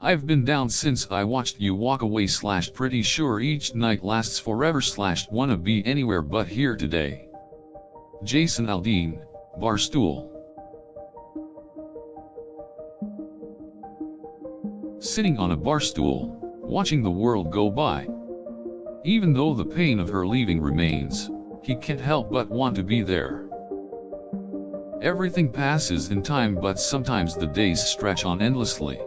I've been down since I watched you walk away / pretty sure each night lasts forever / wanna be anywhere but here today. Jason Aldean, Barstool. Sitting on a bar stool, watching the world go by. Even though the pain of her leaving remains, he can't help but want to be there. Everything passes in time, but sometimes the days stretch on endlessly.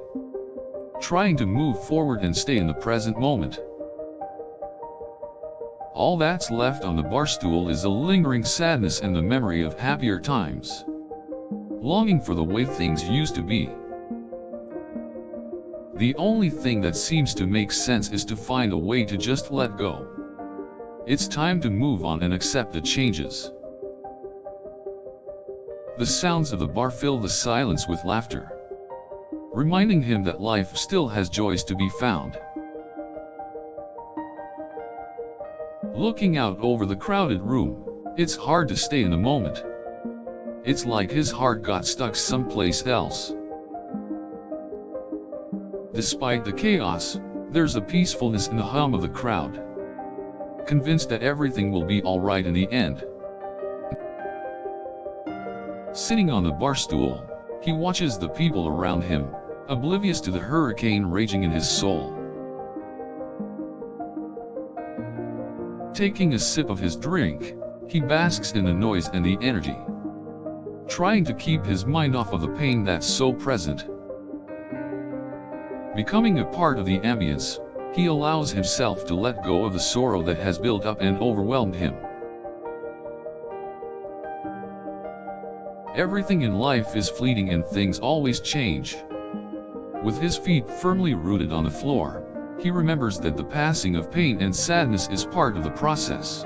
Trying to move forward and stay in the present moment. All that's left on the bar stool is a lingering sadness and the memory of happier times. Longing for the way things used to be. The only thing that seems to make sense is to find a way to just let go. It's time to move on and accept the changes. The sounds of the bar fill the silence with laughter, reminding him that life still has joys to be found. Looking out over the crowded room, it's hard to stay in the moment. It's like his heart got stuck someplace else. Despite the chaos, there's a peacefulness in the hum of the crowd. Convinced that everything will be alright in the end. Sitting on the bar stool, he watches the people around him, oblivious to the hurricane raging in his soul. Taking a sip of his drink, he basks in the noise and the energy. Trying to keep his mind off of the pain that's so present. Becoming a part of the ambience, he allows himself to let go of the sorrow that has built up and overwhelmed him. Everything in life is fleeting and things always change. With his feet firmly rooted on the floor, he remembers that the passing of pain and sadness is part of the process.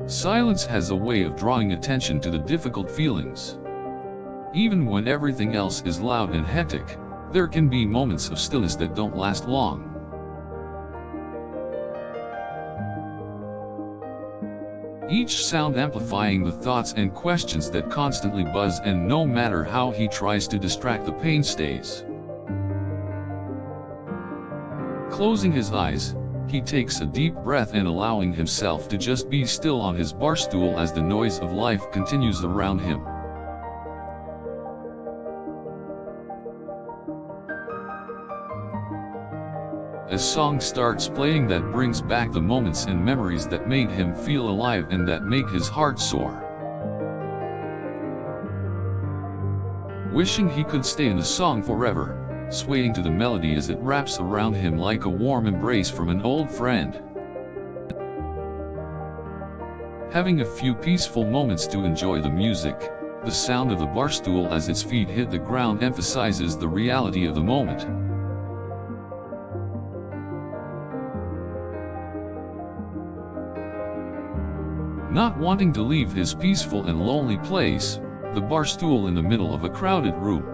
Silence has a way of drawing attention to the difficult feelings. Even when everything else is loud and hectic, there can be moments of stillness that don't last long. Each sound amplifying the thoughts and questions that constantly buzz, and no matter how he tries to distract, the pain stays. Closing his eyes, he takes a deep breath and allowing himself to just be still on his bar stool as the noise of life continues around him. A song starts playing that brings back the moments and memories that made him feel alive and that make his heart soar. Wishing he could stay in the song forever, swaying to the melody as it wraps around him like a warm embrace from an old friend. Having a few peaceful moments to enjoy the music, the sound of the bar stool as its feet hit the ground emphasizes the reality of the moment. Not wanting to leave his peaceful and lonely place, the bar stool in the middle of a crowded room.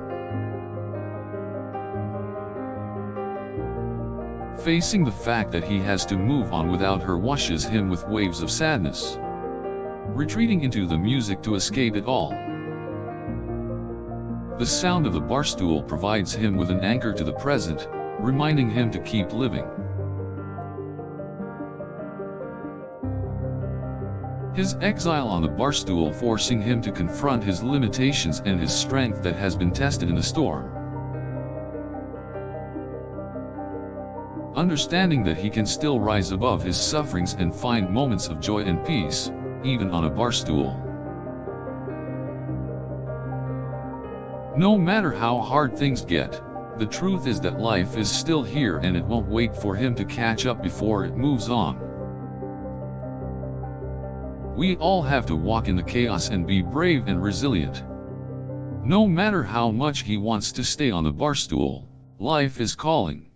Facing the fact that he has to move on without her washes him with waves of sadness. Retreating into the music to escape it all. The sound of the bar stool provides him with an anchor to the present, reminding him to keep living. His exile on the bar stool forcing him to confront his limitations and his strength that has been tested in the storm. Understanding that he can still rise above his sufferings and find moments of joy and peace, even on a bar stool. No matter how hard things get, the truth is that life is still here and it won't wait for him to catch up before it moves on. We all have to walk in the chaos and be brave and resilient. No matter how much he wants to stay on the bar stool, life is calling.